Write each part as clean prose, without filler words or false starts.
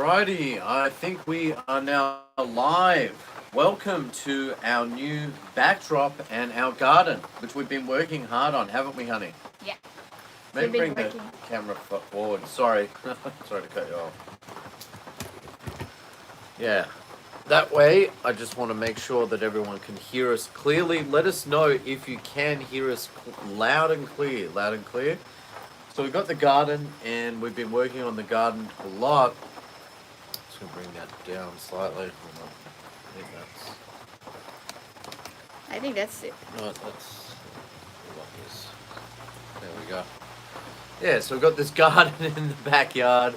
Alrighty, I think we are now live. Welcome to our new backdrop and our garden, which we've been working hard on, haven't we, honey? Yeah. Maybe We've bring been the working. camera forward. Sorry. Sorry to cut you off. Yeah. That way, I just want to make sure that everyone can hear us clearly. Let us know if you can hear us loud and clear. Loud and clear. So we've got the garden, and we've been working on the garden a lot. Just going to bring that down slightly. Hold on. I think that's it. No, that's... There we go. Yeah, so we've got this garden in the backyard,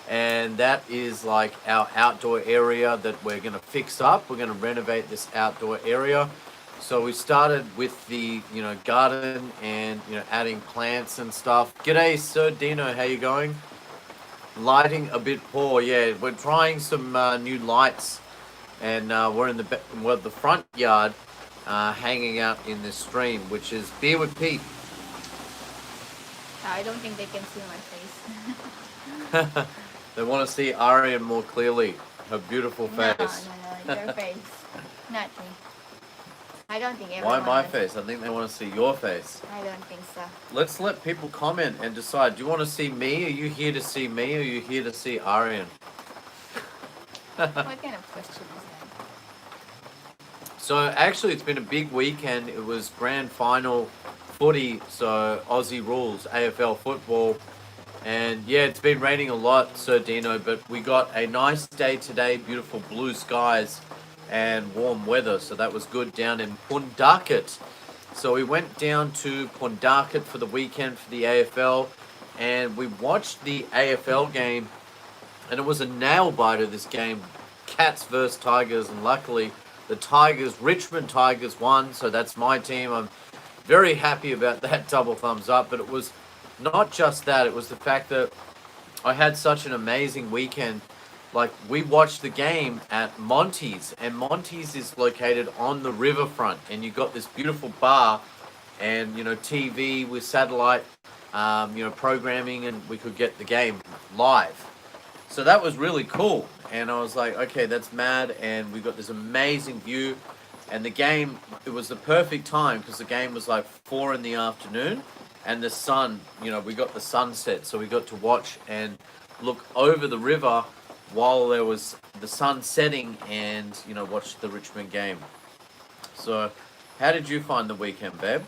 and that is like our outdoor area that we're going to fix up. We're going to renovate this outdoor area. So we started with the, garden and, adding plants and stuff. G'day, Sir Dino, how you going? Lighting a bit poor, yeah. We're trying some new lights, and we're in the front yard, hanging out in this stream, which is Beer with Pete. I don't think they can see my face. They want to see Arian more clearly. Her beautiful face. No, your face. Not me. I don't think Why everyone my has- face? I think they want to see your face. I don't think so. Let's let people comment and decide. Do you want to see me? Are you here to see me? Or are you here to see Arian? What kind of question is that? So actually, it's been a big weekend. It was grand final footy, so Aussie rules, AFL football. And yeah, it's been raining a lot, Sir Dino, but we got a nice day today, beautiful blue skies and warm weather, so that was good down in Pundakit. So we went down to Pundakit for the weekend for the AFL, and we watched the AFL game, and it was a nail biter, this game, Cats versus Tigers, and luckily the Richmond Tigers won, so that's my team. I'm very happy about that, double thumbs up, but it was not just that, it was the fact that I had such an amazing weekend. Like, we watched the game at Monty's, and Monty's is located on the riverfront, and you got this beautiful bar and, TV with satellite, programming, and we could get the game live. So that was really cool, and I was like, okay, that's mad, and we got this amazing view, and the game, it was the perfect time, because the game was like 4 in the afternoon, and the sun, we got the sunset, so we got to watch and look over the river while there was the sun setting and, watch the Richmond game. So, how did you find the weekend, babe?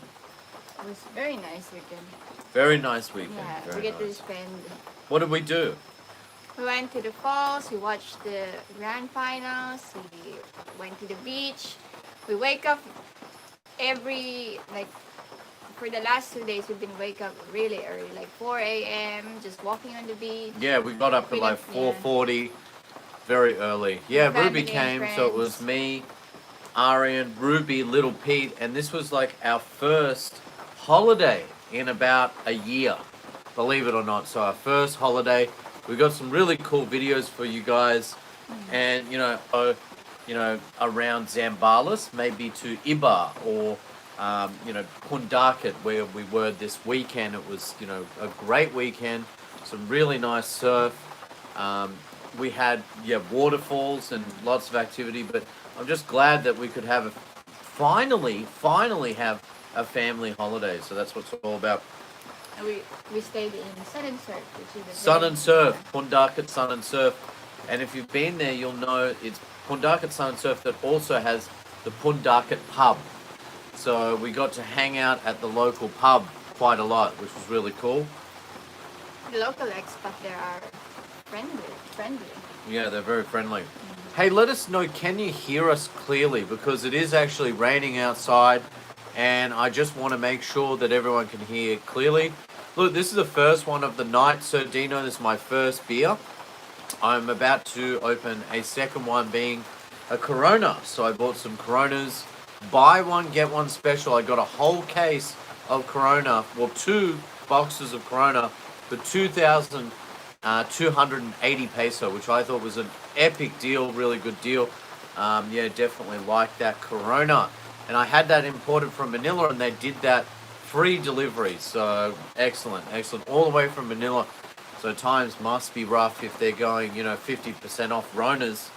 It was very nice weekend. Very nice weekend. Yeah, Very we get to nice. spend. What did we do? We went to the falls. We watched the grand finals. We went to the beach. We wake up for the last 2 days, we've been wake up really early, like 4 a.m., just walking on the beach. Yeah, we got up at like 4:40, very early. Yeah, Family Ruby and came, so it was friends. me, Arian, Ruby, Little Pete, and this was like our first holiday in about a year, believe it or not. So our first holiday, we got some really cool videos for you guys, and around Zambalis, maybe to Iba or Pundakit, where we were this weekend. It was, a great weekend, some really nice surf. We had, waterfalls and lots of activity, but I'm just glad that we could have finally have a family holiday. So that's what it's all about. And we stayed in Sun and Surf, which is a Sun very- and Surf, Pundakit Sun and Surf. And if you've been there, you'll know it's Pundakit Sun and Surf that also has the Pundakit pub. So we got to hang out at the local pub quite a lot, which was really cool. The local expats there are friendly. Yeah, they're very friendly. Hey, let us know, can you hear us clearly? Because it is actually raining outside, and I just want to make sure that everyone can hear clearly. Look, this is the first one of the night, Sir Dino. This is my first beer. I'm about to open a second one, being a Corona. So I bought some Coronas. Buy one, get one special. I got a whole case of Corona, well, 2 boxes of Corona for 2,280 peso, which I thought was an epic deal, really good deal. Yeah, definitely like that Corona. And I had that imported from Manila, and they did that free delivery. So excellent, all the way from Manila. So times must be rough if they're going, 50% off Ronas.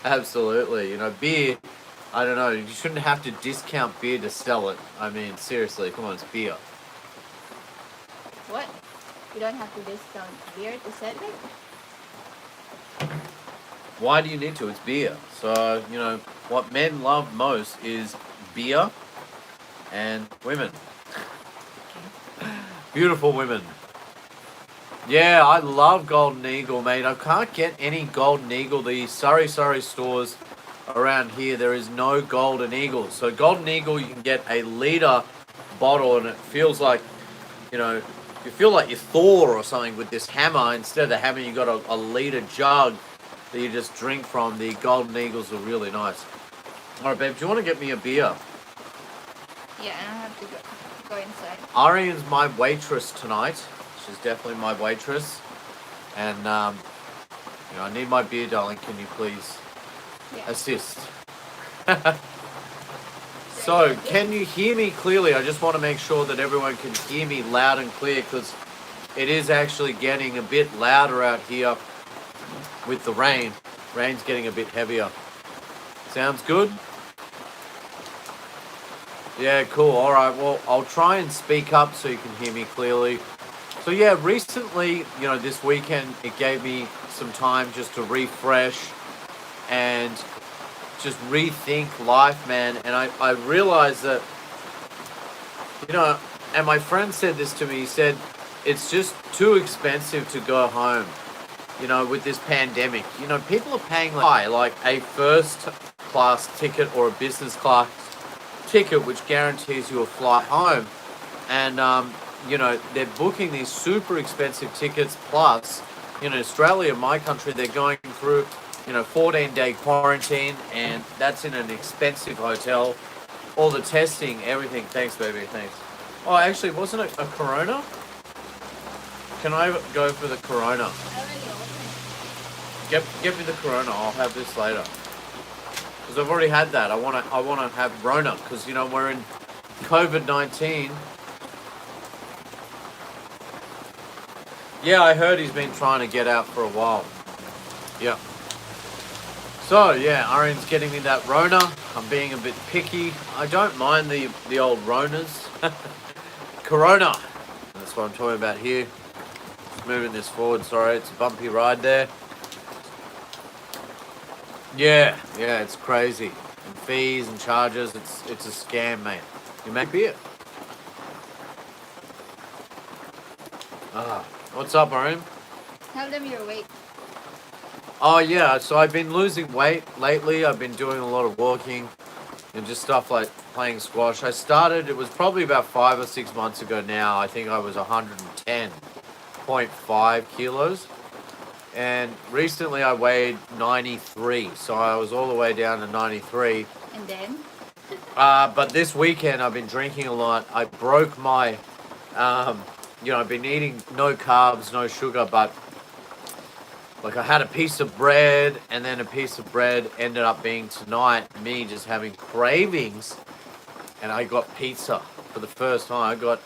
Absolutely. Beer, I don't know. You shouldn't have to discount beer to sell it. I mean, seriously, come on, it's beer. What? You don't have to discount beer to sell it? Why do you need to? It's beer. So, what men love most is beer and women. Beautiful women. Yeah, I love Golden Eagle, mate. I can't get any Golden Eagle. The Surrey stores around here, there is no Golden Eagle. So Golden Eagle, you can get a litre bottle, and it feels like, you feel like you're Thor or something with this hammer. Instead of the hammer, you got a litre jug that you just drink from. The Golden Eagles are really nice. All right, babe, do you want to get me a beer? Yeah, I have to go inside. Arian's my waitress tonight. She's definitely my waitress. And, I need my beer, darling. Can you please assist? So, can you hear me clearly? I just want to make sure that everyone can hear me loud and clear, because it is actually getting a bit louder out here with the rain. Rain's getting a bit heavier. Sounds good? Yeah, cool. All right. Well, I'll try and speak up so you can hear me clearly. So yeah, recently, this weekend, it gave me some time just to refresh and just rethink life, man. And I realized that, and my friend said this to me. He said, it's just too expensive to go home, with this pandemic. People are paying like a first class ticket or a business class ticket, which guarantees you a flight home. And, they're booking these super expensive tickets. Plus, Australia, my country, they're going through, 14-day quarantine, and that's in an expensive hotel. All the testing, everything. Thanks, baby. Thanks. Oh, actually, wasn't it a Corona? Can I go for the Corona? Get me the Corona. I'll have this later. Because I've already had that. I want to have Rona, because, we're in COVID-19. Yeah, I heard he's been trying to get out for a while. Yeah. So, yeah, Arian's getting me that Rona. I'm being a bit picky. I don't mind the old Ronas. Corona. That's what I'm talking about here. Moving this forward, sorry. It's a bumpy ride there. Yeah, it's crazy. And fees and charges, it's a scam, mate. You make beer. What's up, Arian? Tell them your weight. Oh, yeah. So I've been losing weight lately. I've been doing a lot of walking and just stuff like playing squash. It was probably about 5 or 6 months ago now. I think I was 110.5 kilos. And recently I weighed 93. So I was all the way down to 93. And then? But this weekend I've been drinking a lot. I broke my... I've been eating no carbs, no sugar, but like I had a piece of bread, and then a piece of bread ended up being tonight me just having cravings, and I got pizza for the first time. I got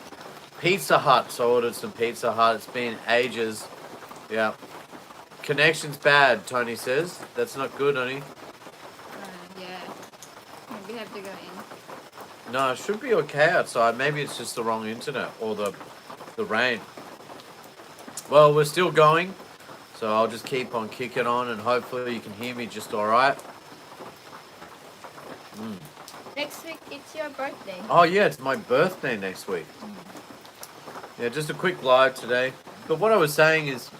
Pizza Hut, so I ordered some Pizza Hut. It's been ages. Yeah. Connection's bad, Tony says. That's not good, honey. Yeah. Maybe have to go in. No, it should be okay outside. Maybe it's just the wrong internet or the rain. Well, we're still going, so I'll just keep on kicking on, and hopefully you can hear me just all right. Next week, it's your birthday. Oh, yeah, it's my birthday next week. Yeah, just a quick live today. But what I was saying is,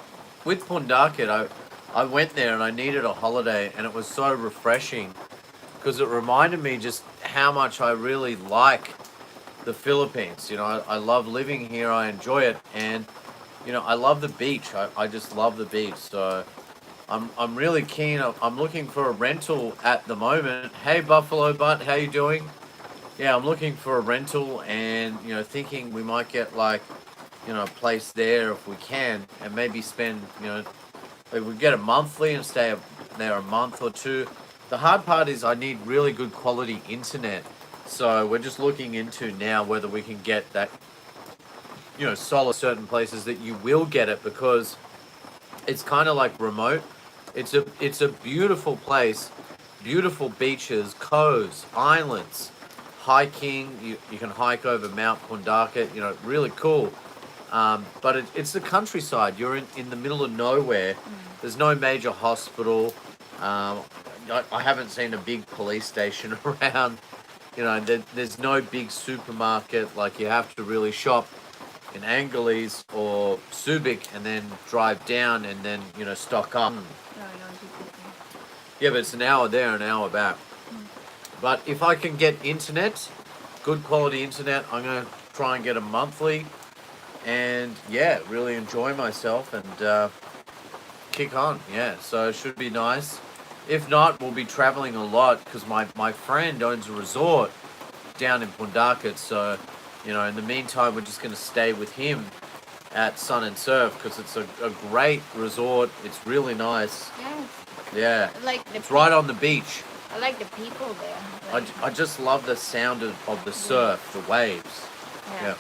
with Pundakit, I went there and I needed a holiday, and it was so refreshing because it reminded me just how much I really like the Philippines. I love living here. I enjoy it, and I love the beach. I just love the beach. So I'm really keen. I'm looking for a rental at the moment. Hey, Buffalo Butt, how you doing? Yeah, I'm looking for a rental, and thinking we might get like a place there if we can, and maybe spend if we get a monthly and stay there a month or two. The hard part is I need really good quality internet. So we're just looking into now whether we can get that solid certain places that you will get it because it's kind of like remote. It's a beautiful place, beautiful beaches, coves, islands, hiking. You can hike over Mount Pundaka. Really cool. But it's the countryside. You're in the middle of nowhere. There's no major hospital. I haven't seen a big police station around. There's no big supermarket. Like you have to really shop in Angeles or Subic and then drive down and then stock up. No, no, GPP. Yeah, but it's an hour there, an hour back. But if I can get internet, good quality internet, I'm gonna try and get a monthly, and yeah, really enjoy myself and kick on. Yeah, so it should be nice. If not, we'll be traveling a lot because my friend owns a resort down in Pundaka. So, in the meantime, we're just gonna stay with him at Sun and Surf because it's a great resort. It's really nice. Yes. Yeah, I like the it's right on the beach. I like the people there. I just love the sound of the surf, the waves. Yeah.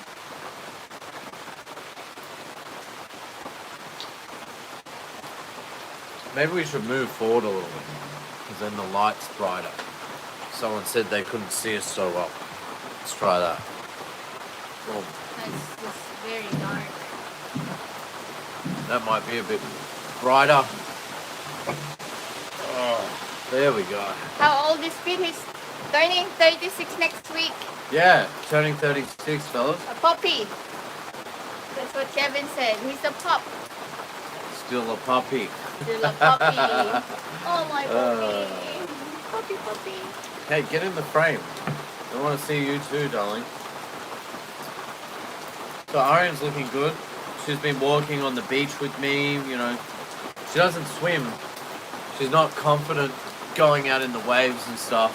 Maybe we should move forward a little bit because then the light's brighter. Someone said they couldn't see us so well. Let's try that. Boom. It's just very dark. That might be a bit brighter. Oh, there we go. How old is Pete? He's turning 36 next week. Yeah, turning 36, fellas. A puppy. That's what Kevin said. He's a pup. Still a puppy. Still a puppy. Oh my puppy. Puppy, puppy. Hey, get in the frame. I want to see you too, darling. So Arian's looking good. She's been walking on the beach with me, She doesn't swim. She's not confident going out in the waves and stuff.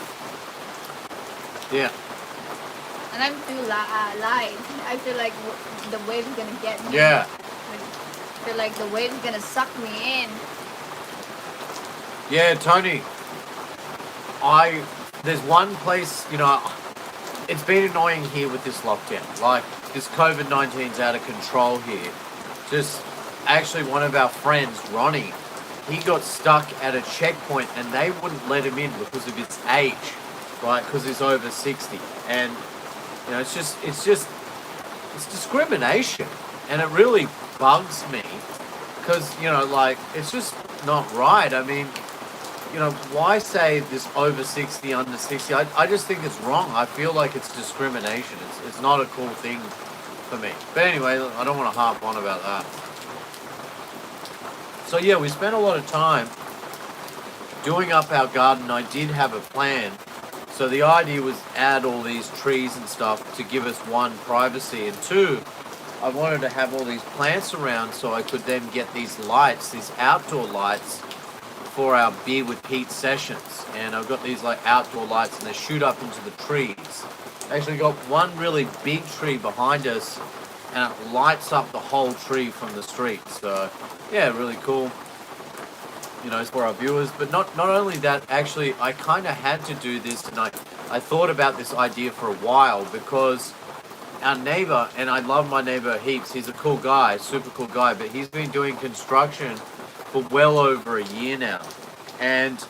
Yeah. And I'm too light. I feel like the wave's gonna get me. Yeah. I feel like the wave's gonna suck me in. Yeah, Tony. There's one place, it's been annoying here with this lockdown. Like, this COVID-19's out of control here. Just, actually one of our friends, Ronnie, he got stuck at a checkpoint and they wouldn't let him in because of his age, right? Because he's over 60. And, it's discrimination. And it really bugs me because, it's just not right. I mean, why say this over 60, under 60? I just think it's wrong. I feel like it's discrimination. It's not a cool thing for me. But anyway, I don't want to harp on about that. So yeah, we spent a lot of time doing up our garden. I did have a plan. So the idea was add all these trees and stuff to give us one, privacy, and two, I wanted to have all these plants around so I could then get these lights, these outdoor lights for our Beer with Pete sessions. And I've got these like outdoor lights and they shoot up into the trees. Actually got one really big tree behind us and it lights up the whole tree from the street. So yeah, really cool. It's for our viewers. But not only that, actually I kind of had to do this and I thought about this idea for a while because our neighbor, and I love my neighbor heaps, he's a cool guy, super cool guy, but he's been doing construction for well over a year now. And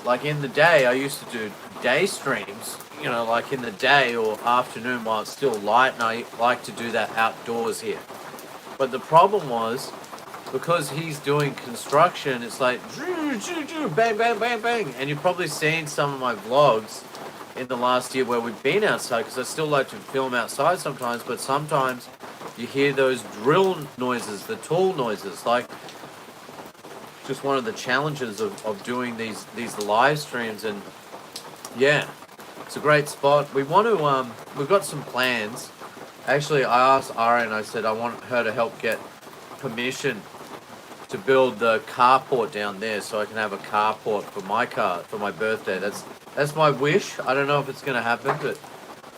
like in the day, I used to do day streams, like in the day or afternoon while it's still light, and I like to do that outdoors here. But the problem was, because he's doing construction, it's like, bang, bang, bang, bang. And you've probably seen some of my vlogs in the last year where we've been outside, because I still like to film outside sometimes, but sometimes you hear those drill noises, the tool noises, like just one of the challenges of doing these live streams. And yeah, it's a great spot. We want to we've got some plans. Actually, I asked Arian, I said I want her to help get permission to build the carport down there so I can have a carport for my car for my birthday. That's my wish. I don't know if it's going to happen, but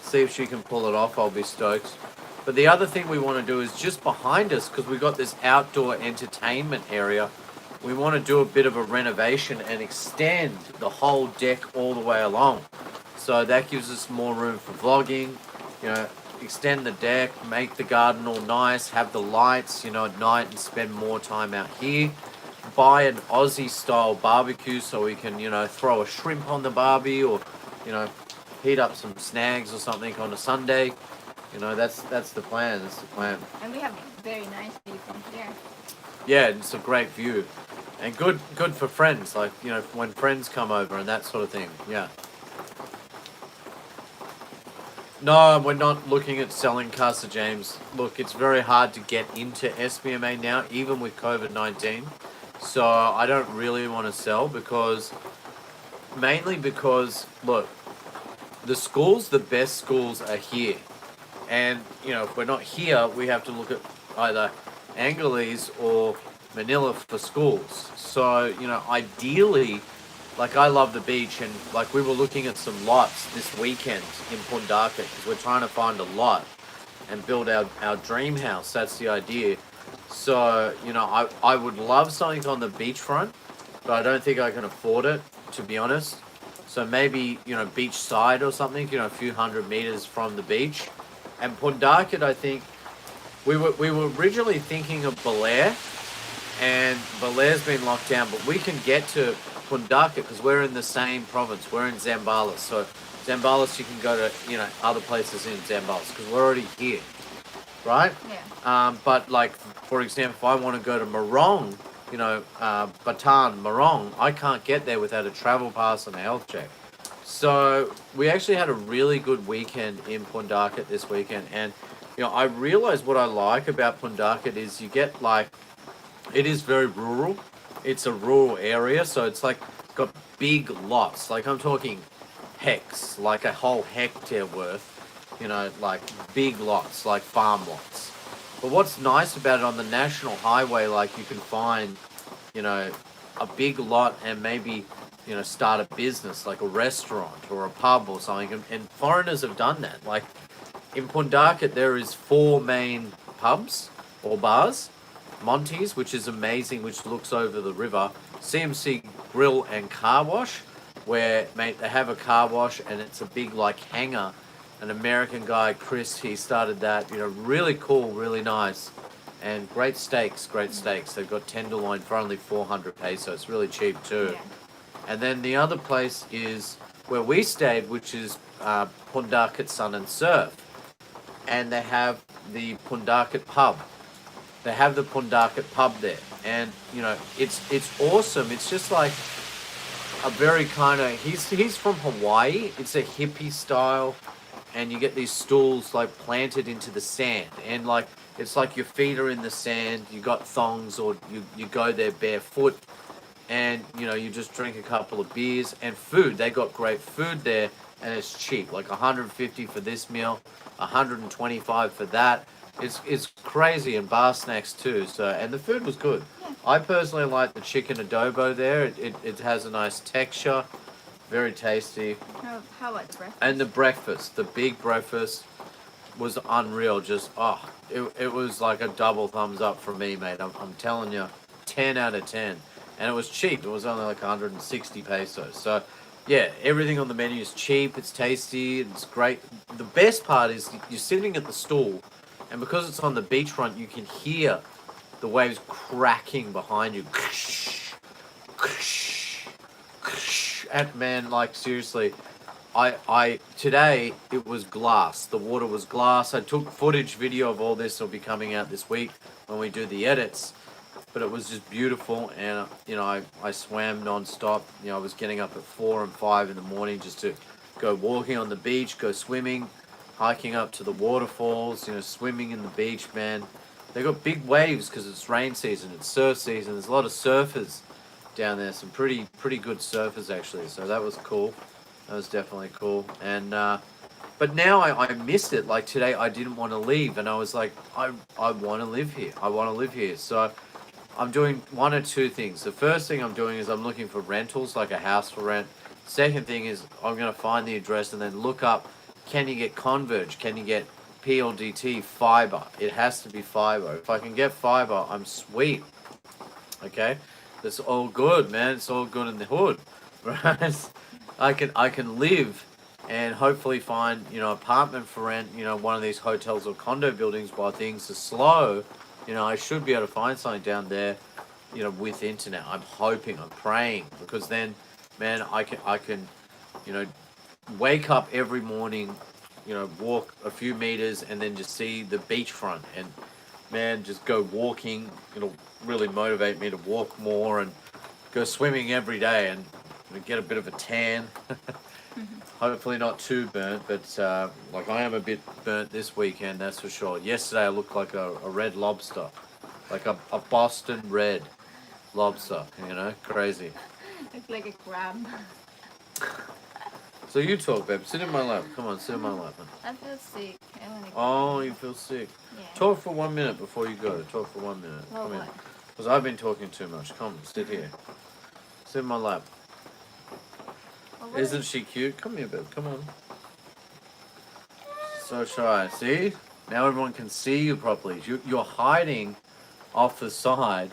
see if she can pull it off. I'll be stoked. But the other thing we want to do is just behind us, because we've got this outdoor entertainment area. We want to do a bit of a renovation and extend the whole deck all the way along. So that gives us more room for vlogging, extend the deck, make the garden all nice, have the lights, you know, at night and spend more time out here. Buy an Aussie style barbecue so we can, you know, throw a shrimp on the barbie or, you know, heat up some snags or something on a Sunday. You know, that's the plan. That's the plan. And we have a very nice view from here. Yeah, it's a great view. And good for friends, like, you know, when friends come over and that sort of thing. Yeah. No, we're not looking at selling Casa James. Look, it's very hard to get into SBMA now, even with COVID-19. So I don't really want to sell mainly because, look, the best schools are here. And, you know, if we're not here, we have to look at either Angeles or Manila for schools. So, you know, ideally, like I love the beach and like we were looking at some lots this weekend in Pundaka because we're trying to find a lot and build our dream house. That's the idea. So, you know, I would love something on the beachfront, but I don't think I can afford it, to be honest. So maybe, you know, beachside or something, you know, a few 100 meters from the beach. And Pundaka, I think, we were originally thinking of Belair, and Belair's been locked down, but we can get to Pundaka because we're in the same province. We're in Zambales. So Zambales, you can go to, you know, other places in Zambales because we're already here, right? Yeah. But like, for example, if I want to go to Morong, you know, Bataan, Morong, I can't get there without a travel pass and a health check. So we actually had a really good weekend in Pundaka this weekend, and you know, I realized what I like about Pundaka is you get like, it is very rural. It's a rural area, so it's like got big lots. Like I'm talking hecks, like a whole hectare worth. You know, like big lots, like farm lots. But what's nice about it on the national highway, like you can find, you know, a big lot and maybe, you know, start a business like a restaurant or a pub or something. And foreigners have done that. Like in Pundaka, there is 4 main pubs or bars. Monty's, which is amazing, which looks over the river. CMC Grill and Car Wash, where, mate, they have a car wash and it's a big, like, hangar. An American guy, Chris, he started that. You know, really cool, really nice. And great steaks, great steaks. They've got tenderloin for only 400 pesos. Really cheap, too. Yeah. And then the other place is where we stayed, which is Pundakat Sun and Surf. And they have the Pundakat pub. They have the Pundakat pub there. And, you know, it's awesome. It's just like a very kind of, he's from Hawaii. It's a hippie style. And you get these stools like planted into the sand. And like, it's like your feet are in the sand. You got thongs or you go there barefoot. And, you know, you just drink a couple of beers and food. They got great food there and it's cheap. Like 150 for this meal, 125 for that. It's crazy, and bar snacks too. So, and the food was good. Yeah. I personally like the chicken adobo there. It has a nice texture, very tasty. How about the breakfast? And the big breakfast was unreal. Just, it was like a double thumbs up for me, mate. I'm telling you, 10 out of 10. And it was cheap. It was only like 160 pesos. So, yeah, everything on the menu is cheap. It's tasty. It's great. The best part is you're sitting at the stool, and because it's on the beachfront, you can hear the waves cracking behind you. And man, like seriously, I today it was glass. The water was glass. I took footage, video of all this. It'll be coming out this week when we do the edits. But it was just beautiful, and you know, I swam non-stop. You know, I was getting up at 4 and 5 in the morning just to go walking on the beach, go swimming, hiking up to the waterfalls, you know, swimming in the beach, man. They got big waves because it's rain season, it's surf season. There's a lot of surfers down there, some pretty good surfers actually. So that was cool. That was definitely cool. And but now I missed it. Like today, I didn't want to leave, and I was like, I want to live here. I want to live here. So I'm doing one or two things. The first thing I'm doing is I'm looking for rentals, like a house for rent. Second thing is I'm going to find the address and then look up, can you get Converge? Can you get PLDT fiber? It has to be fiber. If I can get fiber, I'm sweet. Okay? That's all good, man. It's all good in the hood. Right? I can live and hopefully find, apartment for rent, one of these hotels or condo buildings while things are slow. I should be able to find something down there, with internet. I'm hoping, I'm praying, because then, man, I can, you know, wake up every morning, walk a few meters and then just see the beachfront and, man, just go walking. It'll really motivate me to walk more and go swimming every day and get a bit of a tan. Hopefully not too burnt, but like I am a bit burnt this weekend, that's for sure. Yesterday I looked like a red lobster, like a Boston red lobster, crazy. Look like a crab. So you talk, babe. Sit in my lap. Come on, sit in my lap, man. I feel sick. I want to. Oh, you feel sick. Yeah. Talk for 1 minute before you go. Talk for 1 minute. Well, Come in. what? Because I've been talking too much. Come, sit here. Sit in my lap. Well, what Isn't she cute? Come here, babe. Come on. So shy. See? Now everyone can see you properly. You're hiding off the side.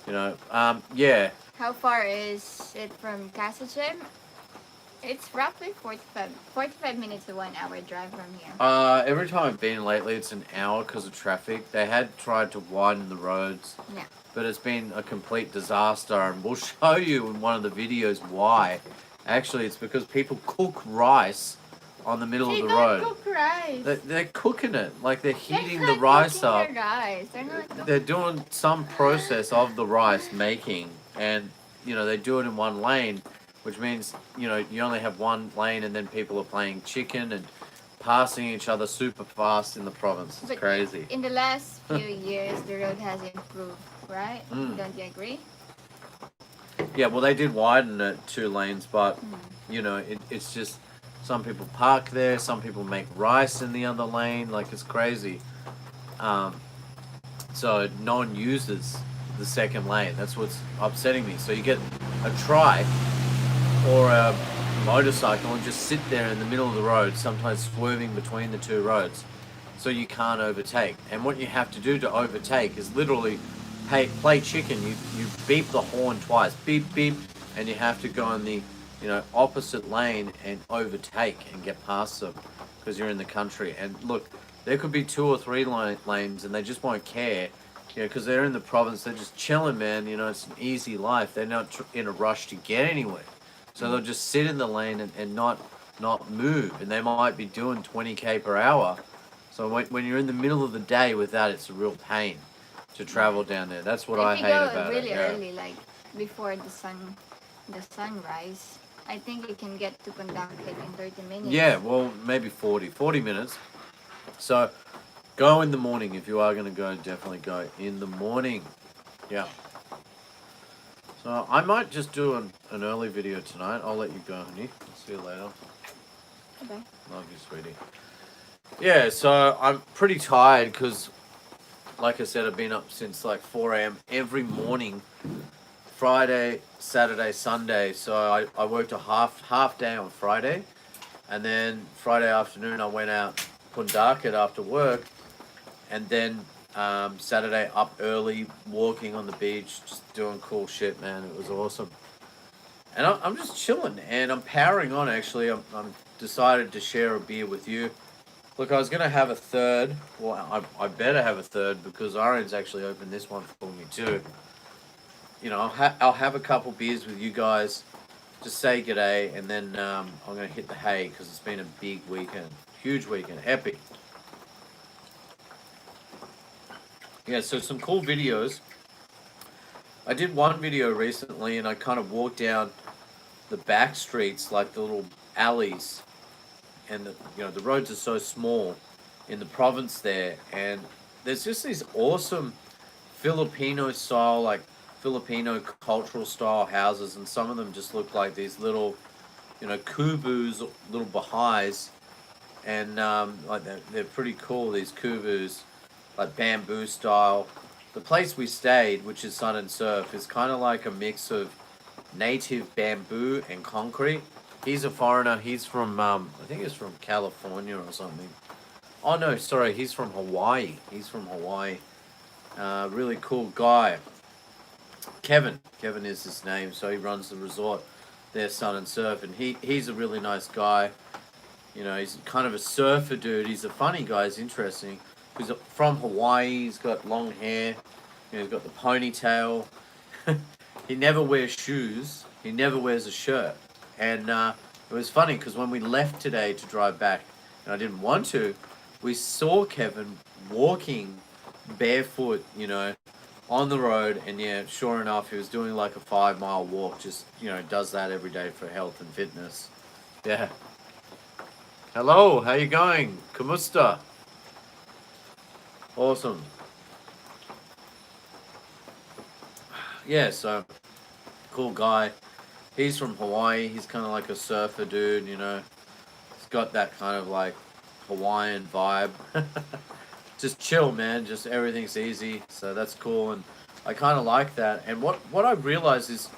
Yeah. How far is it from Casa Gym? It's roughly 45 minutes to 1 hour drive from here. Every time I've been lately, it's an hour because of traffic. They had tried to widen the roads, Yeah. but it's been a complete disaster, and we'll show you in one of the videos why. Actually, it's because people cook rice on the middle They of the don't road. cook rice. They're cooking it, like they're They're heating not the rice cooking up. the rice. They're not cooking. They're doing some process of the rice making, and they do it in one lane, which means you only have one lane, and then people are playing chicken and passing each other super fast in the province. It's But crazy. In the last few years, the road has improved, right? Mm. Don't you agree? Yeah, well, they did widen it 2 lanes, but it's just some people park there, some people make rice in the other lane, like it's crazy. So no one uses the second lane. That's what's upsetting me. So you get a trike or a motorcycle and just sit there in the middle of the road, sometimes swerving between the 2 roads, so you can't overtake. And what you have to do to overtake is literally play chicken. You beep the horn twice, beep beep, and you have to go in the opposite lane and overtake and get past them because you're in the country. And look, there could be 2 or 3 lanes and they just won't care, because they're in the province. They're just chilling, man. It's an easy life. They're not in a rush to get anywhere, so they'll just sit in the lane and not move, and they might be doing 20k per hour. So when you're in the middle of the day with that, it's a real pain to travel down there. That's what I hate about If you go really it. early, like before the sunrise, I think you can get to Condacted in 30 minutes. Yeah, well, maybe 40 minutes. So go in the morning. If you are going to go, definitely go in the morning. Yeah. So I might just do an early video tonight. I'll let you go, honey. I'll see you later. Okay. Love you, sweetie. Yeah, so I'm pretty tired because, like I said, I've been up since like 4 a.m. every morning, Friday, Saturday, Sunday. So I worked a half day on Friday, and then Friday afternoon I went out Pundakit after work, and then Saturday up early, walking on the beach, just doing cool shit, man. It was awesome. And I'm just chilling, and I'm powering on, actually. I'm decided to share a beer with you. Look, I was going to have a third. Well, I better have a third because Arian's actually opened this one for me too. I'll have a couple beers with you guys, just say g'day, and then I'm going to hit the hay because it's been a big weekend. Huge weekend. Epic. Yeah, so some cool videos. I did one video recently and I kind of walked down the back streets, like the little alleys, and the roads are so small in the province there, and there's just these awesome Filipino style, like Filipino cultural style houses, and some of them just look like these little kubus, little bahais, and like they're pretty cool, these kubus, like bamboo style. The place we stayed, which is Sun and Surf, is kind of like a mix of native bamboo and concrete. He's a foreigner. He's from, I think he's from California or something. Oh, no, sorry. He's from Hawaii. Really cool guy. Kevin. Kevin is his name. So he runs the resort there, Sun and Surf. And he's a really nice guy. You know, he's kind of a surfer dude. He's a funny guy. He's interesting. He's from Hawaii. He's got long hair. You know, he's got the ponytail. He never wears shoes. He never wears a shirt. And it was funny because when we left today to drive back, and I didn't want to, we saw Kevin walking barefoot, you know, on the road. And yeah, sure enough, he was doing like a 5 mile walk. Just, you know, does that every day for health and fitness. Yeah. Hello, how you going? Kamusta? Awesome. Yeah, so cool guy. He's from Hawaii. He's kind of like a surfer dude, you know. He's got that kind of like Hawaiian vibe. Just chill, man. Just everything's easy. So that's cool, and I kind of like that. And what I realized is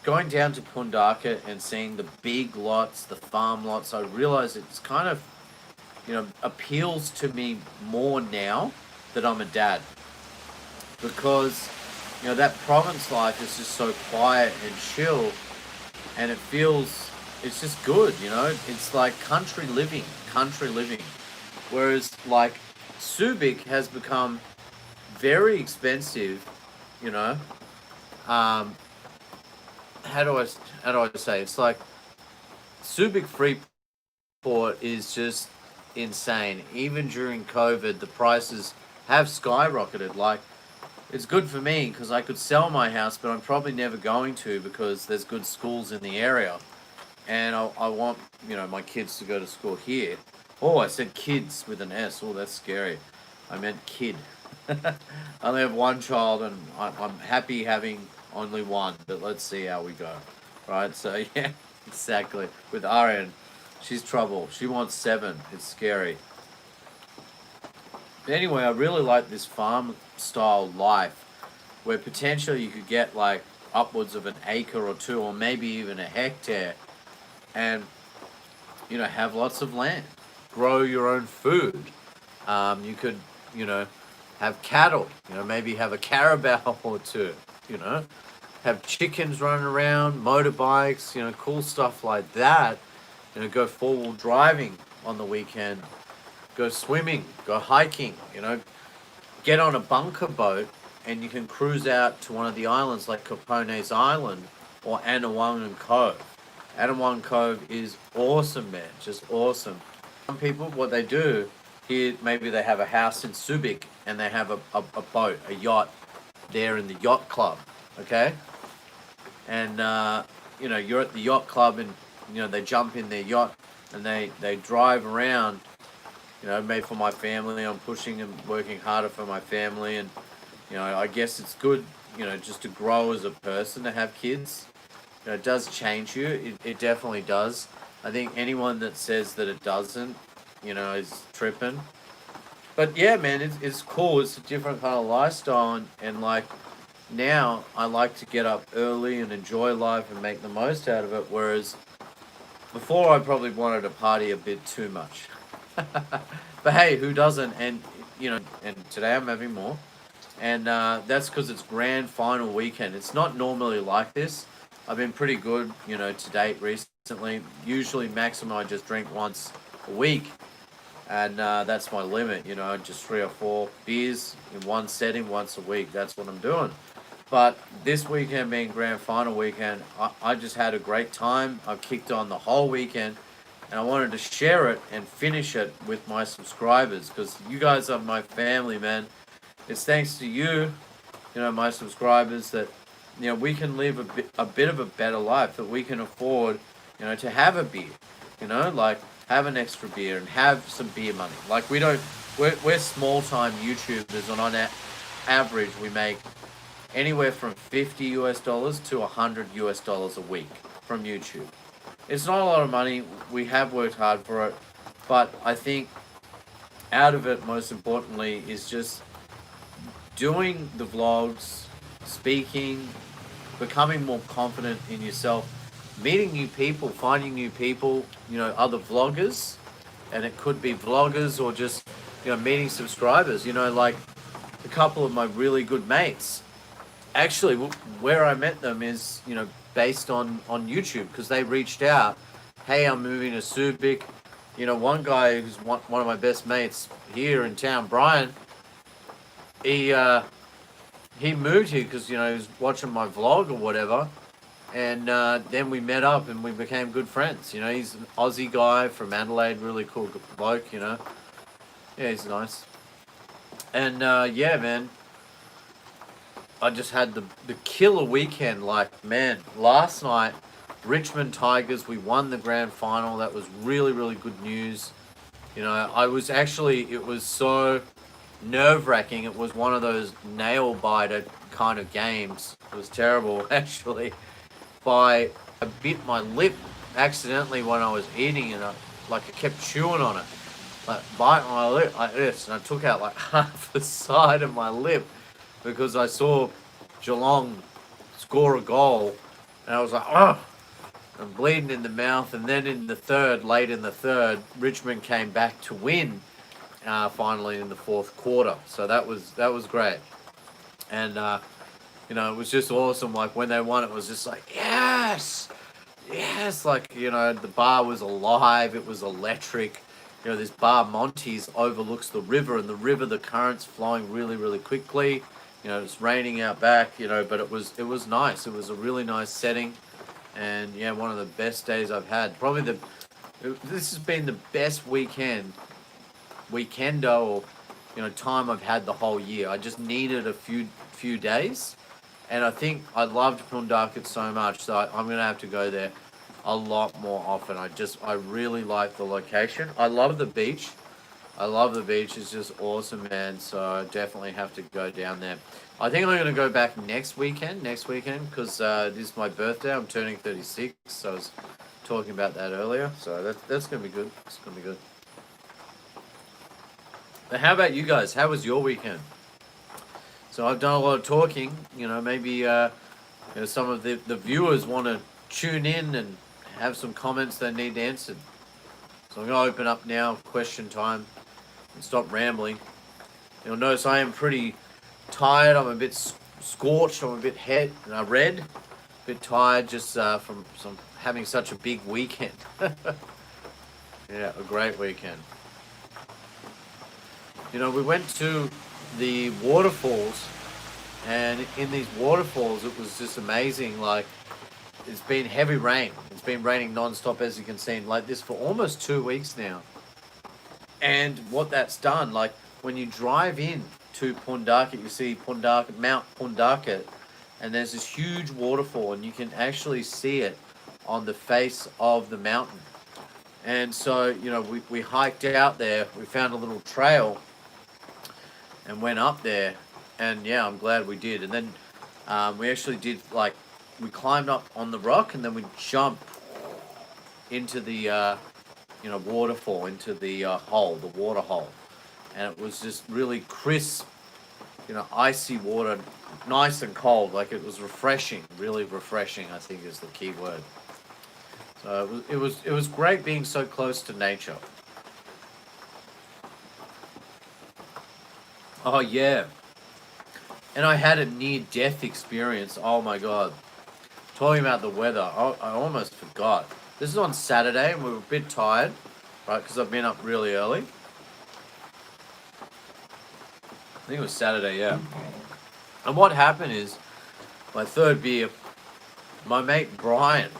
going down to Pundaka and seeing the big lots, the farm lots. I realized it's kind of, you know, appeals to me more now that I'm a dad, because you know that province life is just so quiet and chill, and it's just good, you know. It's like country living, whereas like Subic has become very expensive, you know. um how do I say, it's like Subic Freeport is just insane. Even during COVID, the prices have skyrocketed. Like, it's good for me because I could sell my house, but I'm probably never going to because there's good schools in the area, and I want, you know, my kids to go to school here. Oh, I said kids with an S. Oh, that's scary. I meant kid. I only have one child, and I'm happy having only one, but let's see how we go. Right? So, yeah, exactly. With RN, she's trouble. She wants 7. It's scary. But anyway, I really like this farm style life where potentially you could get like upwards of an acre or two, or maybe even a hectare, and you know, have lots of land, grow your own food. You could, you know, have cattle, you know, maybe have a carabao or two, you know, have chickens running around, motorbikes, you know, cool stuff like that. You know, go 4-wheel driving on the weekend, go swimming, go hiking, you know, get on a bunker boat and you can cruise out to one of the islands like Capones Island or Anawangan Cove. Anawangan Cove is awesome, man, just awesome. Some people, what they do here, maybe they have a house in Subic and they have a boat, a yacht there in the yacht club, okay? And, you know, you're at the yacht club and, you know, they jump in their yacht and they drive around. You know, maybe for my family, I'm pushing and working harder for my family, and you know, I guess it's good, you know, just to grow as a person to have kids. You know, it does change you. It definitely does. I think anyone that says that it doesn't, you know, is tripping. But yeah, man, it's cool. It's a different kind of lifestyle, and like now, I like to get up early and enjoy life and make the most out of it. Whereas before, I probably wanted to party a bit too much. But hey, who doesn't? And you know, and today I'm having more, and that's because it's grand final weekend. It's not normally like this. I've been pretty good, you know, to date recently. Usually, maximum I just drink once a week, and that's my limit. You know, just 3 or 4 beers in one setting once a week. That's what I'm doing. But this weekend being grand final weekend, I just had a great time. I've kicked on the whole weekend, and I wanted to share it and finish it with my subscribers because you guys are my family, man. It's thanks to you, you know, my subscribers, that you know we can live a bit of a better life, that we can afford, you know, to have a beer, you know, like have an extra beer and have some beer money. Like we're small time YouTubers, and on average we make anywhere from $50 to $100 a week from YouTube. It's not a lot of money. We have worked hard for it, but I think out of it, most importantly, is just doing the vlogs, speaking, becoming more confident in yourself, meeting new people, finding new people, you know, other vloggers, and it could be vloggers or just, you know, meeting subscribers, you know, like a couple of my really good mates. Actually, where I met them is, you know, based on YouTube, because they reached out, hey, I'm moving to Subic, one guy who's one of my best mates here in town, Brian, he he moved here because he was watching my vlog or whatever, and then we met up and we became good friends. He's an Aussie guy from Adelaide, really cool bloke. Yeah, he's nice. And yeah, man, I just had the killer weekend. Like, man, last night, Richmond Tigers, we won the grand final. That was really, really good news. I was actually, it was so nerve wracking. It was one of those nail biter kind of games. It was terrible, actually. I bit my lip accidentally when I was eating, and I kept chewing on it, like biting my lip like this, and I took out like half the side of my lip because I saw Geelong score a goal, and I was like, oh, I'm bleeding in the mouth. And then late in the third, Richmond came back to win, finally in the fourth quarter. So that was great, and it was just awesome. Like when they won, it was just like yes, yes. Like the bar was alive. It was electric. This bar Monty's overlooks the river, and the current's flowing really, really quickly. It's raining out back. But it was nice. It was a really nice setting, and yeah, one of the best days I've had. Probably this has been the best weekendo, or time I've had the whole year. I just needed a few days, and I think I loved Pundakit so much, so I'm gonna have to go there a lot more often. I really like the location. I love the beach. It's just awesome, man. So I definitely have to go down there. I think I'm gonna go back next weekend because this is my birthday. I'm turning 36, so I was talking about that earlier. So that's gonna be good. It's gonna be good. But how about you guys? How was your weekend? So I've done a lot of talking. Maybe some of the viewers want to tune in and have some comments they need answered. So I'm going to open up now, question time, and stop rambling. You'll notice I am pretty tired. I'm a bit scorched. I'm a bit red. A bit tired just from having such a big weekend. Yeah, a great weekend. We went to the waterfalls, and in these waterfalls, it was just amazing. Like, it's been heavy rain. It's been raining non-stop, as you can see, like this for almost 2 weeks now. And what that's done, like when you drive in to Pundakit, you see Mount Pundakit, and there's this huge waterfall, and you can actually see it on the face of the mountain. And so, we hiked out there. We found a little trail and went up there, and yeah, I'm glad we did. And then we actually did, like, we climbed up on the rock, and then we jumped into the waterfall, into the the water hole, and it was just really crisp, icy water, nice and cold. Like, it was refreshing, really refreshing, I think is the key word. So it was great being so close to nature. Oh, yeah. And I had a near-death experience. Oh, my God. Talking about the weather, I almost forgot. This is on Saturday, and we were a bit tired, right, because I've been up really early. I think it was Saturday, yeah. And what happened is, my third beer, my mate Brian,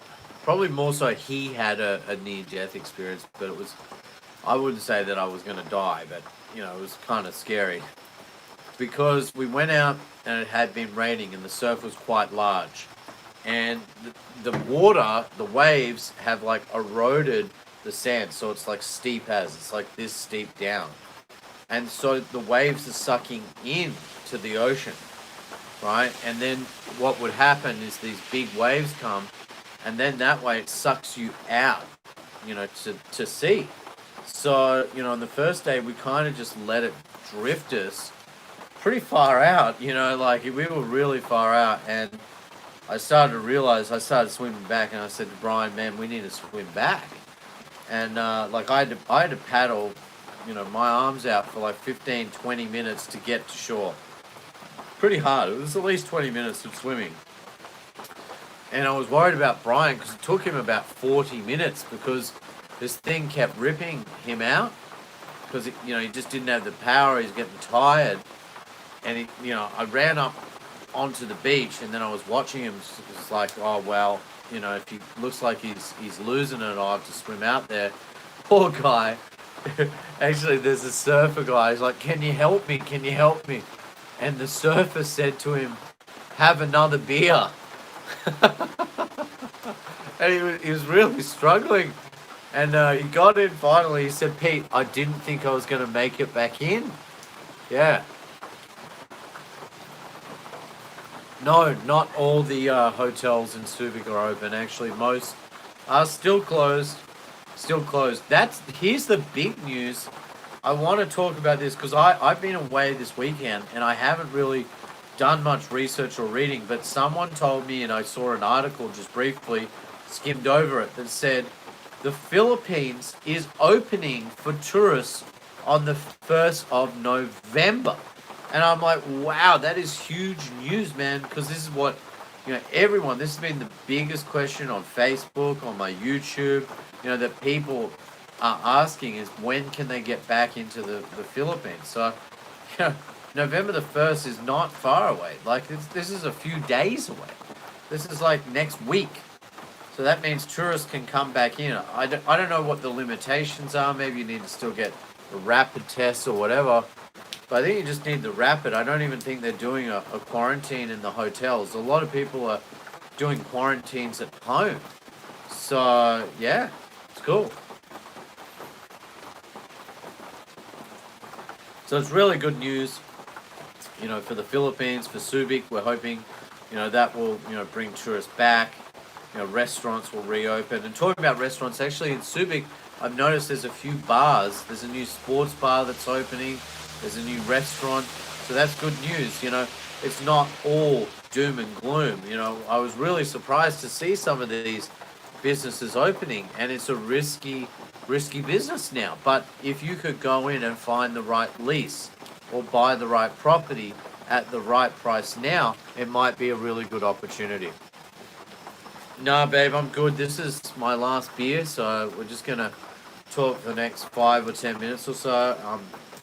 probably more so he had a near-death experience, but I wouldn't say that I was going to die, but, it was kind of scary. Because we went out and it had been raining and the surf was quite large. And the water, the waves have like eroded the sand. So it's like it's like this steep down. And so the waves are sucking in to the ocean, right? And then what would happen is these big waves come, and then that way it sucks you out, to sea. So, on the first day we kind of just let it drift us pretty far out, like we were really far out, and I started swimming back, and I said to Brian, man, we need to swim back. And like I had to paddle, my arms out for like 15, 20 minutes to get to shore. Pretty hard. It was at least 20 minutes of swimming. And I was worried about Brian because it took him about 40 minutes because this thing kept ripping him out because he just didn't have the power. He's getting tired, and I ran up onto the beach, and then I was watching him. It's like, oh well, if he looks like he's losing it, I'll have to swim out there. Poor guy. Actually, there's a surfer guy. He's like, "Can you help me? Can you help me?" And the surfer said to him, "Have another beer." And he was really struggling. And he got in finally. He said, "Pete, I didn't think I was going to make it back in." Yeah. No, not all the hotels in Subic are open. Actually, most are still closed. Still closed. Here's the big news. I want to talk about this because I've been away this weekend and I haven't really done much research or reading, but someone told me, and I saw an article just briefly, skimmed over it, that said the Philippines is opening for tourists on the 1st of November. And I'm like, wow, that is huge news, man, because this is what, everyone, this has been the biggest question on Facebook, on my YouTube, that people are asking is when can they get back into the Philippines? So, November the 1st is not far away. Like, this is a few days away. This is like next week. So that means tourists can come back in. I don't know what the limitations are. Maybe you need to still get a rapid test or whatever. But I think you just need the rapid. I don't even think they're doing a quarantine in the hotels. A lot of people are doing quarantines at home. So, yeah, it's cool. So it's really good news, for the Philippines, for Subic. We're hoping, that will, bring tourists back. Restaurants will reopen. And talking about restaurants, actually in Subic, I've noticed there's a few bars. There's a new sports bar that's opening. There's a new restaurant. So that's good news. It's not all doom and gloom. I was really surprised to see some of these businesses opening, and it's a risky business now. But if you could go in and find the right lease or buy the right property at the right price now, it might be a really good opportunity. Nah, babe, I'm good. This is my last beer, so we're just gonna talk for the next 5 or 10 minutes or so.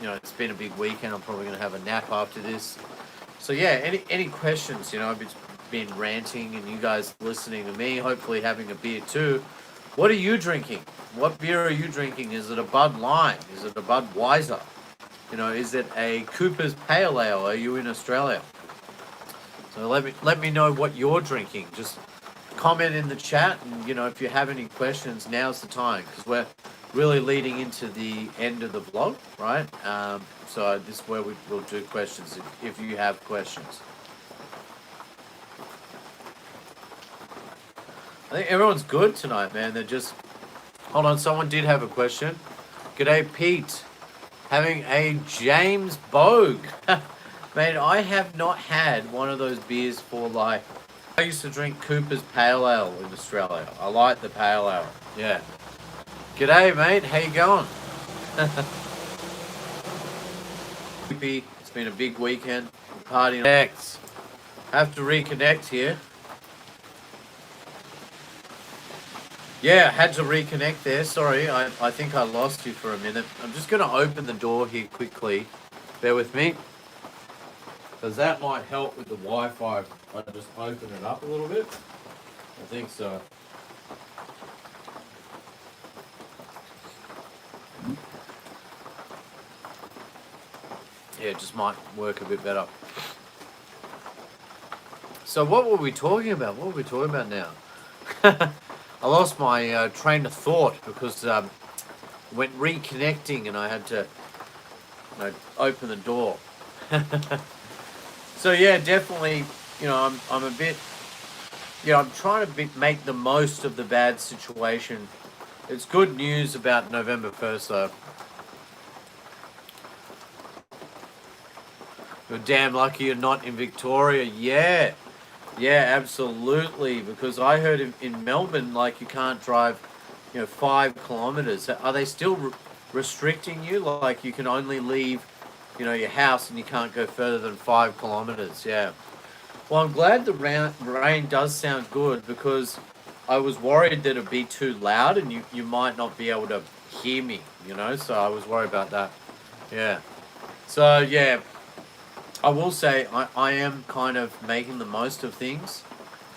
It's been a big weekend. I'm probably gonna have a nap after this. So yeah, any questions? I've been ranting, and you guys listening to me, hopefully having a beer too. What are you drinking? What beer are you drinking? Is it a Bud Light? Is it a Budweiser? Is it a Cooper's Pale Ale? Are you in Australia? So let me know what you're drinking. Just comment in the chat, and if you have any questions, now's the time, because we're really leading into the end of the vlog, right? So this is where we'll do questions if you have questions. I think everyone's good tonight, man. They're just... Hold on, someone did have a question. G'day, Pete. Having a James Bogue. Man, I have not had one of those beers for like... I used to drink Cooper's Pale Ale in Australia. I like the Pale Ale. Yeah. G'day, mate. How you going? It's been a big weekend. Partying. Next. Have to reconnect here. Yeah, I had to reconnect there. Sorry, I think I lost you for a minute. I'm just going to open the door here quickly. Bear with me. Because that might help with the Wi-Fi. I just open it up a little bit. I think so. Yeah, it just might work a bit better. So what were we talking about? What were we talking about now? I lost my train of thought because went reconnecting and I had to open the door. So yeah, definitely, I'm a bit, I'm trying to make the most of the bad situation. It's good news about November 1st though. You're damn lucky you're not in Victoria. Yeah. Yeah, absolutely. Because I heard in Melbourne, like, you can't drive, 5 kilometers. Are they still restricting you? Like, you can only leave, your house and you can't go further than 5 kilometers. Yeah. Well, I'm glad the rain does sound good because I was worried that it'd be too loud and you might not be able to hear me, you know. So I was worried about that. Yeah. So yeah, I will say I am kind of making the most of things,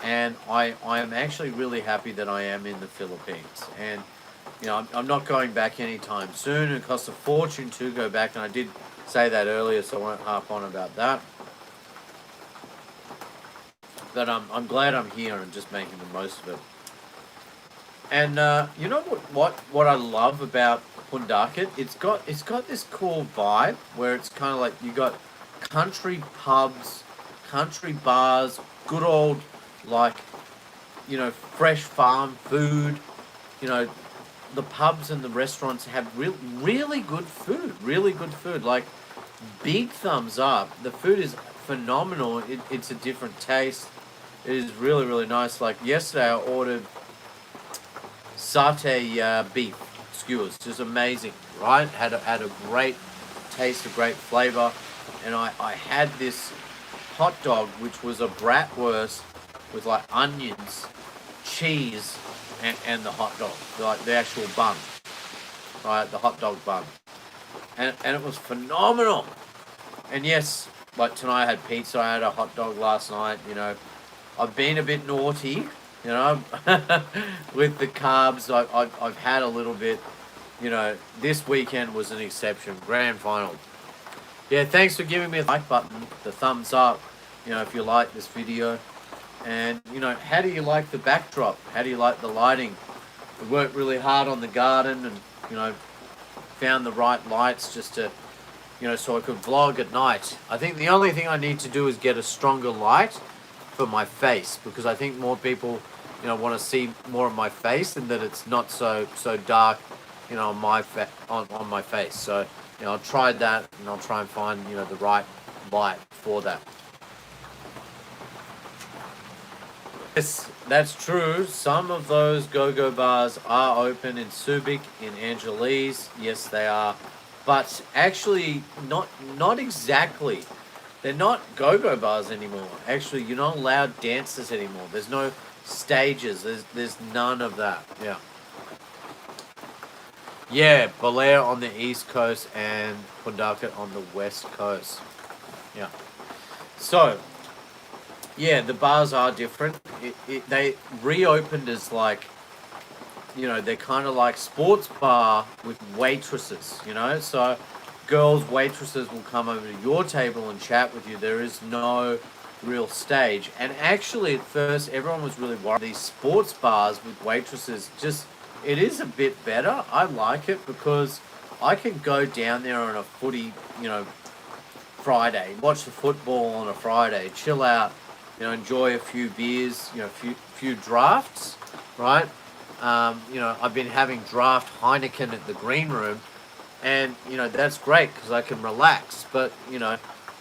and I am actually really happy that I am in the Philippines. And you know, I'm not going back anytime soon. It costs a fortune to go back, and I did say that earlier, so I won't harp on about that. But I'm glad I'm here and just making the most of it. And you know what I love about Pundakit? It's got this cool vibe where it's kind of like you got country pubs, country bars, good old like fresh farm food. You know, the pubs and the restaurants have really good food, really good food. Like big thumbs up. The food is phenomenal. It's a different taste. It is really nice. Like yesterday, I ordered satay beef skewers, just amazing, right? Had a great taste, a great flavor, and I had this hot dog which was a bratwurst with like onions, cheese, and the hot dog, like the actual bun, right? The hot dog bun, and it was phenomenal. And yes, like tonight I had pizza. I had a hot dog last night. You know, I've been a bit naughty, you know, with the carbs. I've had a little bit, you know, this weekend was an exception. Grand final. Yeah, thanks for giving me the like button, the thumbs up, you know, if you like this video. And, you know, how do you like the backdrop? How do you like the lighting? We worked really hard on the garden and, you know, found the right lights just to, you know, so I could vlog at night. I think the only thing I need to do is get a stronger light for my face, because I think more people, you know, want to see more of my face and that it's not so dark, you know, on my face. So, you know, I'll try that and I'll try and find, you know, the right light for that. Yes, that's true. Some of those go-go bars are open in Subic, in Angeles. Yes, they are. But actually, not exactly. They're not go-go bars anymore. Actually, you're not allowed dances anymore. There's no stages. There's none of that. Yeah. Yeah, Belair on the east coast and Pundakit on the west coast. Yeah. So, yeah, the bars are different. They reopened as like, you know, they're kind of like sports bar with waitresses, you know? So girls, waitresses will come over to your table and chat with you. There is no real stage. And actually, at first, everyone was really worried. These sports bars with waitresses, just, it is a bit better. I like it because I can go down there on a footy, you know, Friday, watch the football on a Friday, chill out, you know, enjoy a few beers, you know, few drafts, right? You know, I've been having draft Heineken at the green room, and you know that's great because I can relax. But you know,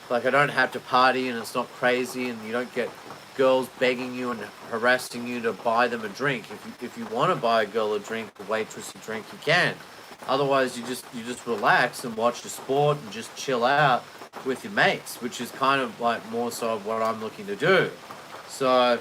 like I don't have to party, and it's not crazy, and you don't get girls begging you and harassing you to buy them a drink. If you want to buy a girl a drink, a waitress a drink, you can. Otherwise, you just relax and watch the sport and just chill out with your mates, which is kind of like more so what I'm looking to do. So,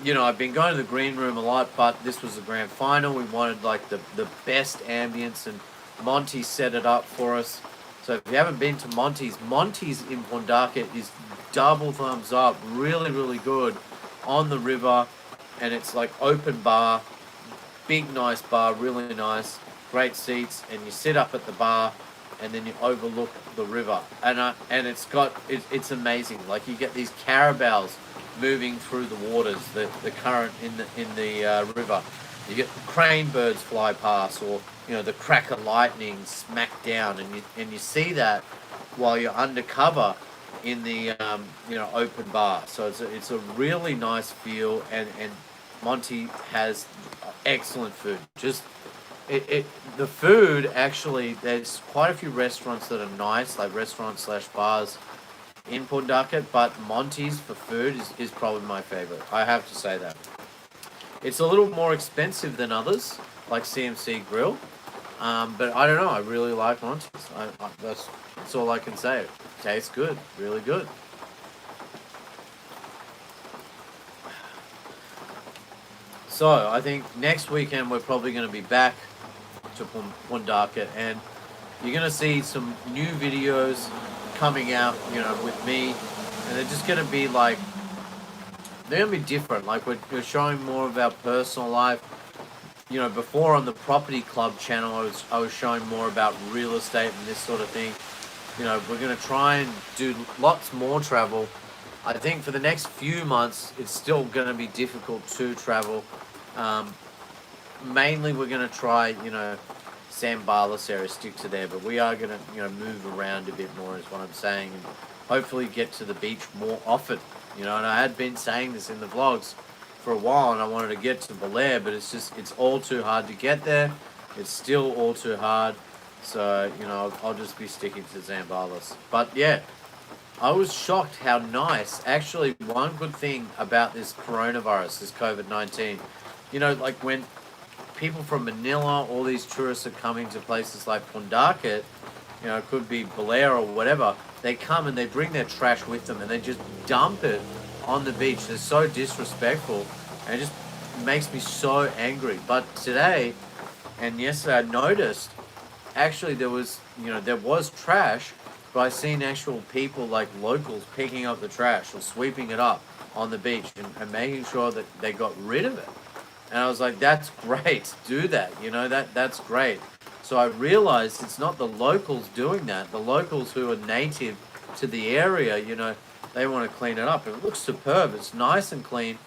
you know, I've been going to the green room a lot, but this was the grand final. We wanted like the best ambience, and Monty set it up for us. So if you haven't been to Monty's in Pundakit is double thumbs up, really good, on the river, and it's like open bar, big nice bar, really nice, great seats, and you sit up at the bar, and then you overlook the river, and it's amazing. Like you get these caravels moving through the waters, the current in the river. You get crane birds fly past, or you know the crack of lightning smack down, and you see that while you're undercover in the you know open bar. So it's a really nice feel, and Monty has excellent food. Just the food actually, there's quite a few restaurants that are nice, like restaurants / bars in Pundakit, but Monty's for food is probably my favorite. I have to say that. It's a little more expensive than others, like CMC Grill, but I don't know. I really like Monty's. That's all I can say. It tastes good, really good. So I think next weekend we're probably going to be back to Pundaka, and you're going to see some new videos coming out, with me, and they're just going to be like, they're going to be different. Like we're showing more of our personal life. Before on the Property Club channel, I was showing more about real estate and this sort of thing. We're going to try and do lots more travel. I think for the next few months, it's still going to be difficult to travel. Mainly, we're going to try, Zambales area, stick to there, but we are going to, move around a bit more, is what I'm saying, and hopefully get to the beach more often. And I had been saying this in the vlogs for a while, and I wanted to get to Belair, but it's all too hard to get there. It's still all too hard. So, I'll just be sticking to Zambales. But yeah, I was shocked how nice. Actually, one good thing about this coronavirus, this COVID-19, like when people from Manila, all these tourists are coming to places like Pundakit, it could be Belair or whatever, they come and they bring their trash with them and they just dump it on the beach. They're so disrespectful and it just makes me so angry. But today and yesterday I noticed actually there was trash, but I seen actual people like locals picking up the trash or sweeping it up on the beach and making sure that they got rid of it. And I was like, that's great, do that, that's great. So I realized it's not the locals doing that. The locals who are native to the area, they want to clean it up. It looks superb, it's nice and clean.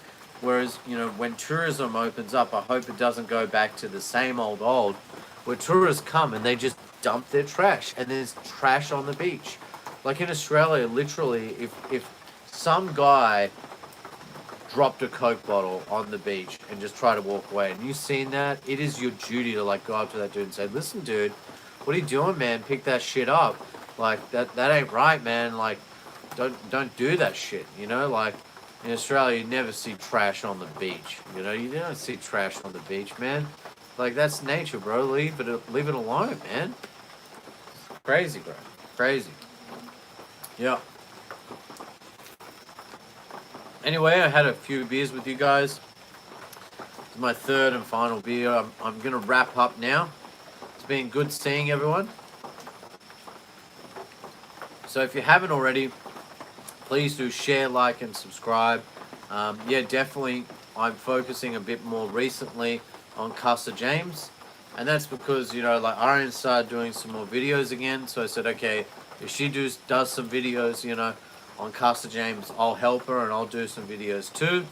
Whereas, when tourism opens up, I hope it doesn't go back to the same old, where tourists come and they just dump their trash and there's trash on the beach. Like in Australia, literally, if some guy dropped a Coke bottle on the beach and just try to walk away, and you've seen that, it is your duty to like go up to that dude and say, listen dude, what are you doing, man? Pick that shit up. Like that ain't right, man. Like don't do that shit, like in Australia you never see trash on the beach. You don't see trash on the beach, man. Like that's nature, bro. Leave it alone, man. Crazy, bro. Crazy. Yeah. Anyway, I had a few beers with you guys. It's my third and final beer. I'm going to wrap up now. It's been good seeing everyone. So if you haven't already, please do share, like, and subscribe. Yeah, definitely, I'm focusing a bit more recently on Casa James. And that's because, like Arian started doing some more videos again. So I said, okay, if she does some videos, on Casa James, I'll help her and I'll do some videos too.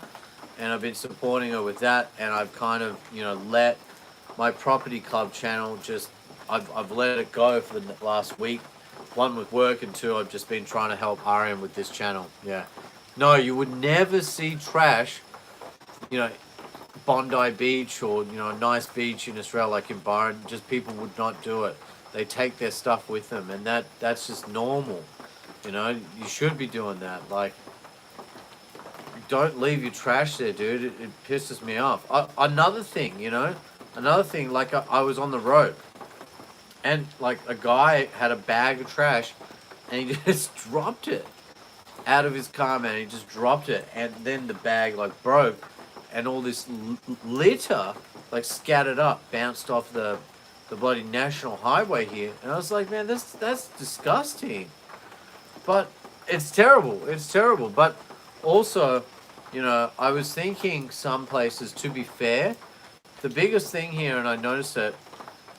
And I've been supporting her with that, and I've kind of, let my Property Club channel I've let it go for the last week. One with work, and two, I've just been trying to help Arian with this channel. Yeah. No, you would never see trash, Bondi Beach or, a nice beach in Australia like in Byron. Just people would not do it. They take their stuff with them, and that's just normal. You should be doing that. Like, don't leave your trash there, dude. It pisses me off. Another thing, like I was on the road and like a guy had a bag of trash and he just dropped it out of his car, man. He just dropped it, and then the bag like broke and all this litter like scattered up, bounced off the bloody national highway here. And I was like, man, that's disgusting. But it's terrible. It's terrible. But also, I was thinking some places, to be fair, the biggest thing here, and I noticed it,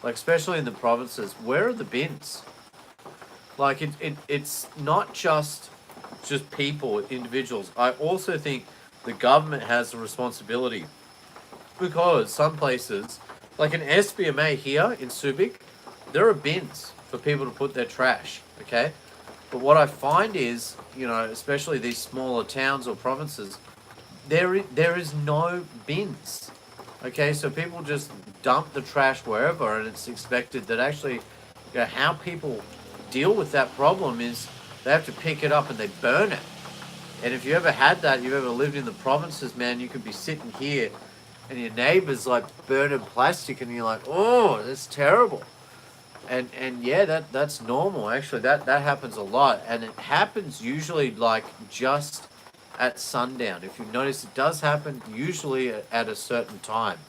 like especially in the provinces, where are the bins? Like it's not just people, individuals. I also think the government has a responsibility, because some places, like in SBMA here in Subic, there are bins for people to put their trash. Okay. But what I find is, especially these smaller towns or provinces, there is no bins. Okay, so people just dump the trash wherever, and it's expected that actually, how people deal with that problem is they have to pick it up and they burn it. And if you ever had that, you've ever lived in the provinces, man, you could be sitting here and your neighbor's like burning plastic and you're like, oh, that's terrible. And yeah, that's normal. Actually, that happens a lot, and it happens usually like just at sundown. If you notice, it does happen usually at a certain time.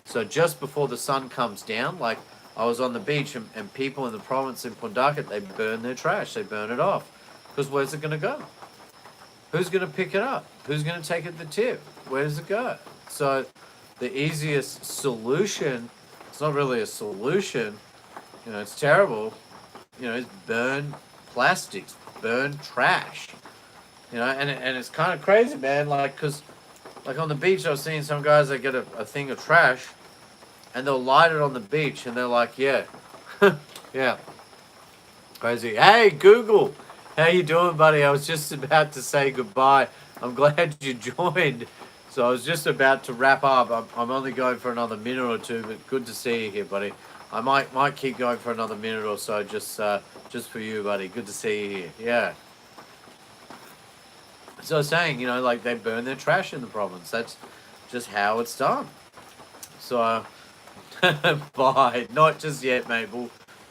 So just before the sun comes down, like I was on the beach and people in the province in Pawtucket, they burn their trash, they burn it off. Because where's it going to go? Who's going to pick it up? Who's going to take it to the tip? Where does it go? So the easiest solution, it's not really a solution, it's terrible, is burn plastics, burn trash. And it's kind of crazy, man, like, because like on the beach, I was seeing some guys that get a thing of trash and they'll light it on the beach and they're like, yeah, yeah, crazy. Hey, Google, how you doing, buddy? I was just about to say goodbye. I'm glad you joined. So I was just about to wrap up. I'm only going for another minute or two, but good to see you here, buddy. I might keep going for another minute or so, just for you, buddy. Good to see you here. Yeah. So I was saying, like they burn their trash in the province. That's just how it's done. So, bye. Not just yet, mate.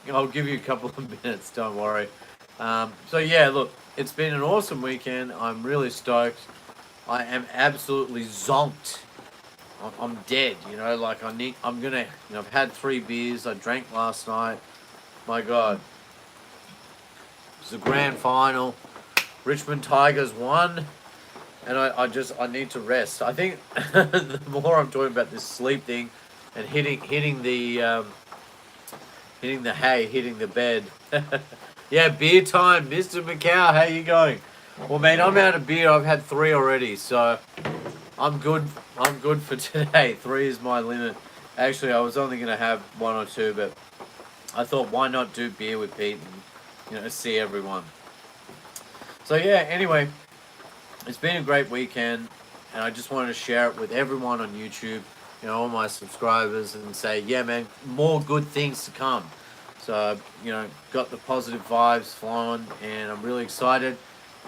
I'll give you a couple of minutes. Don't worry. So yeah, look, it's been an awesome weekend. I'm really stoked. I am absolutely zonked. I'm dead. Like I've had 3 beers. I drank last night. My God. It's the grand final. Richmond Tigers won, and I need to rest. I think the more I'm talking about this sleep thing, and hitting the hay, hitting the bed. Yeah, beer time, Mr. Macau. How you going? Well, mate, I'm out of beer. I've had 3 already, so I'm good. I'm good for today. 3 is my limit. Actually, I was only gonna have 1 or 2, but I thought, why not do beer with Pete and see everyone. So yeah, anyway, it's been a great weekend, and I just wanted to share it with everyone on YouTube, all my subscribers, and say, yeah, man, more good things to come. So, got the positive vibes flowing, and I'm really excited,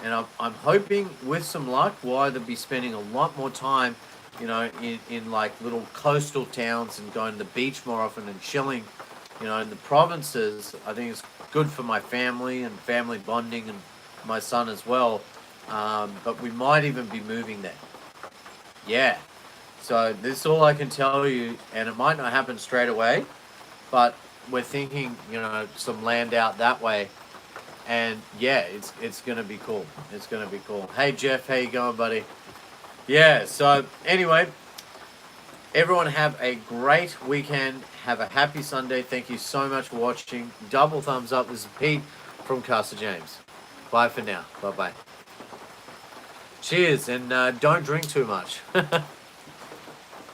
and I'm hoping, with some luck, we'll either be spending a lot more time, in like little coastal towns and going to the beach more often and chilling, in the provinces. I think it's good for my family and family bonding and my son as well, but we might even be moving there. Yeah, so this is all I can tell you, and it might not happen straight away, but we're thinking, some land out that way, and yeah, it's gonna be cool. It's gonna be cool. Hey Jeff, how you going, buddy? Yeah. So anyway, everyone have a great weekend. Have a happy Sunday. Thank you so much for watching. Double thumbs up. This is Pete from Castle James. Bye for now. Bye-bye. Cheers, and don't drink too much.